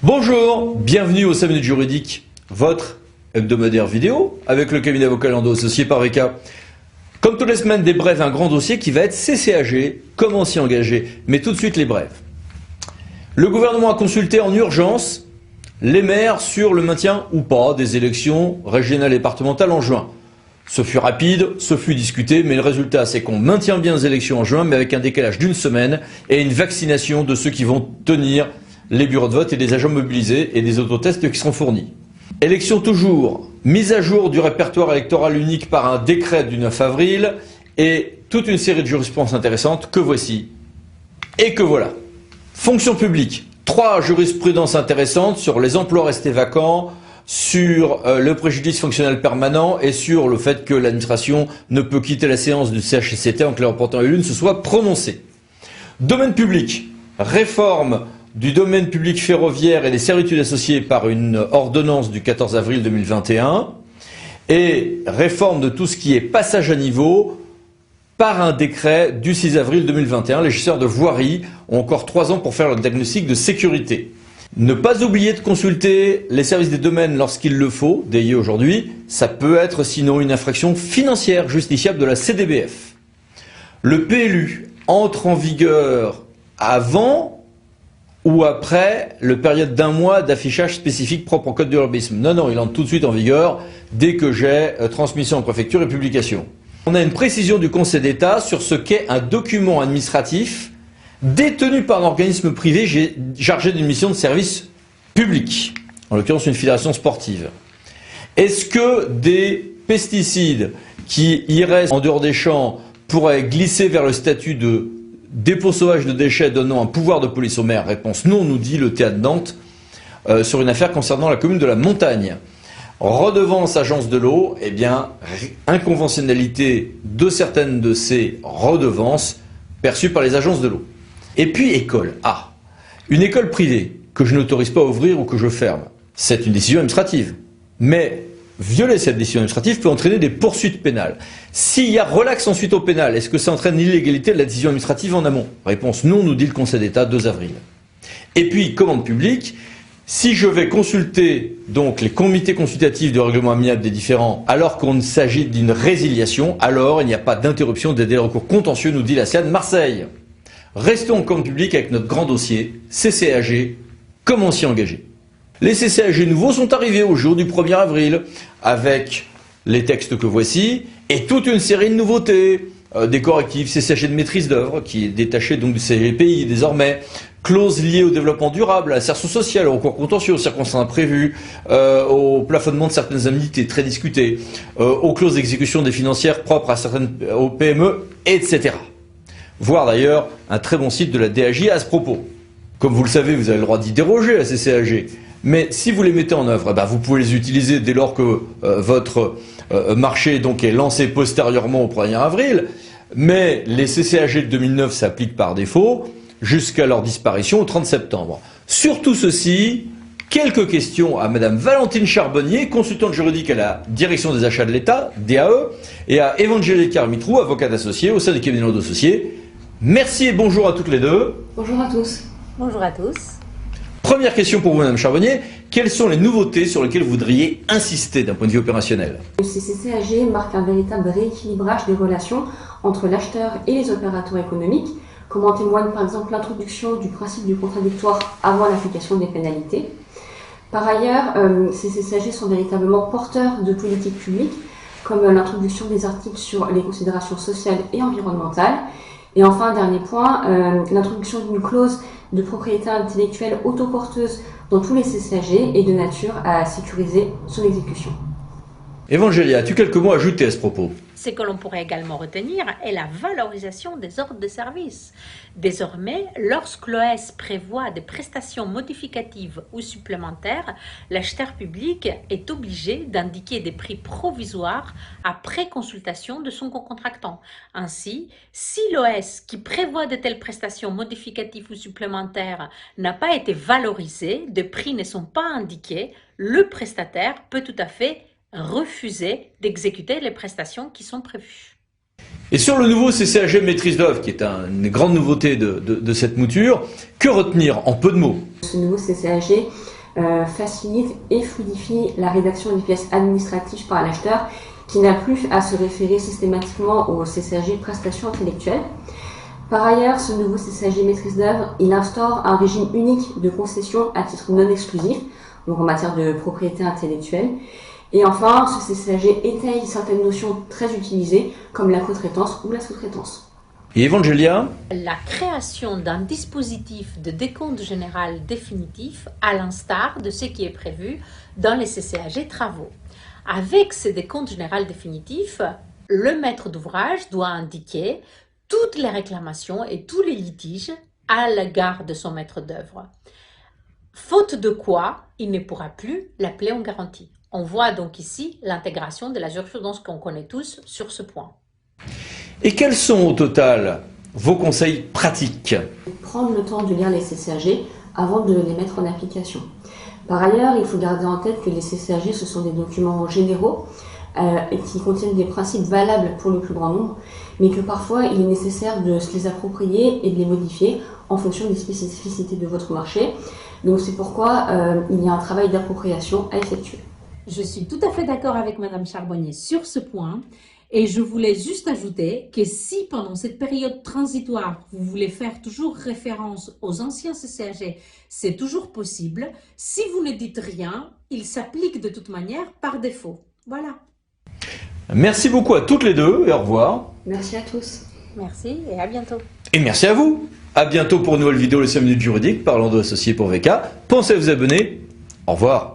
Bonjour, bienvenue au 5 minutes juridiques, votre hebdomadaire vidéo avec le cabinet avocat Lando associé par VK. Comme toutes les semaines, des brèves, un grand dossier qui va être CCAG, comment s'y engager. Mais tout de suite les brèves. Le gouvernement a consulté en urgence les maires sur le maintien ou pas des élections régionales et départementales en juin. Ce fut rapide, ce fut discuté, mais le résultat c'est qu'on maintient bien les élections en juin, mais avec un décalage d'une semaine et une vaccination de ceux qui vont tenir les bureaux de vote et des agents mobilisés et des autotests qui seront fournis. Élection toujours, mise à jour du répertoire électoral unique par un décret du 9 avril et toute une série de jurisprudences intéressantes que voici et que voilà. Fonction publique, 3 jurisprudences intéressantes sur les emplois restés vacants, sur le préjudice fonctionnel permanent et sur le fait que l'administration ne peut quitter la séance du CHSCT en que le représentant élu ne se soit prononcé. Domaine public, réforme du domaine public ferroviaire et des servitudes associées par une ordonnance du 14 avril 2021 et réforme de tout ce qui est passage à niveau par un décret du 6 avril 2021. Les gestionnaires de voirie ont encore 3 ans pour faire leur diagnostic de sécurité. Ne pas oublier de consulter les services des domaines lorsqu'il le faut, DIE aujourd'hui, ça peut être sinon une infraction financière justifiable de la CDBF. Le PLU entre en vigueur avant ou après le période d'un mois d'affichage spécifique propre au code de l'urbanisme. Non, il entre tout de suite en vigueur dès que j'ai transmission en préfecture et publication. On a une précision du Conseil d'État sur ce qu'est un document administratif détenu par un organisme privé chargé d'une mission de service public, en l'occurrence une fédération sportive. Est-ce que des pesticides qui iraient en dehors des champs pourraient glisser vers le statut de dépôt sauvage de déchets donnant un pouvoir de police au maire? Réponse non, nous dit le TA de Nantes sur une affaire concernant la commune de la Montagne. Redevance agence de l'eau, eh bien, inconventionnalité de certaines de ces redevances perçues par les agences de l'eau. Et puis école. Une école privée que je n'autorise pas à ouvrir ou que je ferme, c'est une décision administrative. Mais violer cette décision administrative peut entraîner des poursuites pénales. S'il y a relax ensuite au pénal, est-ce que ça entraîne l'illégalité de la décision administrative en amont? Réponse non, nous dit le Conseil d'État 2 avril. Et puis, commande publique, si je vais consulter donc les comités consultatifs de règlement amiable des différends alors qu'on s'agit d'une résiliation, alors il n'y a pas d'interruption des délais de recours contentieux, nous dit la CA de Marseille. Restons en commande publique avec notre grand dossier, CCAG, comment s'y engager? Les CCAG nouveaux sont arrivés au jour du 1er avril, avec les textes que voici, et toute une série de nouveautés, des correctifs, CCAG de maîtrise d'œuvre, qui est détaché donc du CGPI désormais, clauses liées au développement durable, à l'insertion sociale, au recours contentieux, aux circonstances imprévues, au plafonnement de certaines indemnités très discutées, aux clauses d'exécution des financières propres à aux PME, etc. Voir d'ailleurs un très bon site de la DAJ à ce propos. Comme vous le savez, vous avez le droit d'y déroger à ces CAG. Mais si vous les mettez en œuvre, vous pouvez les utiliser dès lors que votre marché donc est lancé postérieurement au 1er avril. Mais les CCAG de 2009 s'appliquent par défaut jusqu'à leur disparition au 30 septembre. Sur tout ceci, quelques questions à Madame Valentine Charbonnier, consultante juridique à la Direction des achats de l'État, DAE, et à Evangélica Mitrou, avocate associée au sein du cabinet Lando associé. Merci et bonjour à toutes les deux. Bonjour à tous. Bonjour à tous. Première question pour vous, Madame Charbonnier. Quelles sont les nouveautés sur lesquelles vous voudriez insister d'un point de vue opérationnel? Le CCAG marque un véritable rééquilibrage des relations entre l'acheteur et les opérateurs économiques, comme en témoigne par exemple l'introduction du principe du contradictoire avant l'application des pénalités. Par ailleurs, ces CCAG sont véritablement porteurs de politiques publiques, comme l'introduction des articles sur les considérations sociales et environnementales. Et enfin, dernier point, l'introduction d'une clause de propriété intellectuelle autoporteuse dans tous les CCAG est de nature à sécuriser son exécution. Evangélia, as-tu quelques mots à ajouter à ce propos? Ce que l'on pourrait également retenir est la valorisation des ordres de service. Désormais, lorsque l'OS prévoit des prestations modificatives ou supplémentaires, l'acheteur public est obligé d'indiquer des prix provisoires après consultation de son co-contractant. Ainsi, si l'OS qui prévoit de telles prestations modificatives ou supplémentaires n'a pas été valorisé, de prix ne sont pas indiqués, le prestataire peut tout à fait refuser d'exécuter les prestations qui sont prévues. Et sur le nouveau CCAG maîtrise d'œuvre, qui est une des grandes nouveautés de cette mouture, que retenir en peu de mots? Ce nouveau CCAG facilite et fluidifie la rédaction des pièces administratives par l'acheteur qui n'a plus à se référer systématiquement au CCAG prestation intellectuelle. Par ailleurs, ce nouveau CCAG maîtrise d'œuvre, il instaure un régime unique de concession à titre non exclusif, donc en matière de propriété intellectuelle. Et enfin, ce CCAG étaye certaines notions très utilisées, comme la co-traitance ou la sous-traitance. Et Evangelia? La création d'un dispositif de décompte général définitif, à l'instar de ce qui est prévu dans les CCAG travaux. Avec ce décompte général définitif, le maître d'ouvrage doit indiquer toutes les réclamations et tous les litiges à l'égard de son maître d'œuvre. Faute de quoi, il ne pourra plus l'appeler en garantie. On voit donc ici l'intégration de la jurisprudence qu'on connaît tous sur ce point. Et quels sont au total vos conseils pratiques? Prendre le temps de lire les CCAG avant de les mettre en application. Par ailleurs, il faut garder en tête que les CCAG, ce sont des documents généraux et qui contiennent des principes valables pour le plus grand nombre, mais que parfois il est nécessaire de se les approprier et de les modifier en fonction des spécificités de votre marché. Donc c'est pourquoi il y a un travail d'appropriation à effectuer. Je suis tout à fait d'accord avec Madame Charbonnier sur ce point et je voulais juste ajouter que si pendant cette période transitoire, vous voulez faire toujours référence aux anciens CCAG, c'est toujours possible. Si vous ne dites rien, il s'applique de toute manière par défaut. Voilà. Merci beaucoup à toutes les deux et au revoir. Merci à tous. Merci et à bientôt. Et merci à vous. À bientôt pour une nouvelle vidéo, le 5 minutes juridiques, parlant de associés pour VK. Pensez à vous abonner. Au revoir.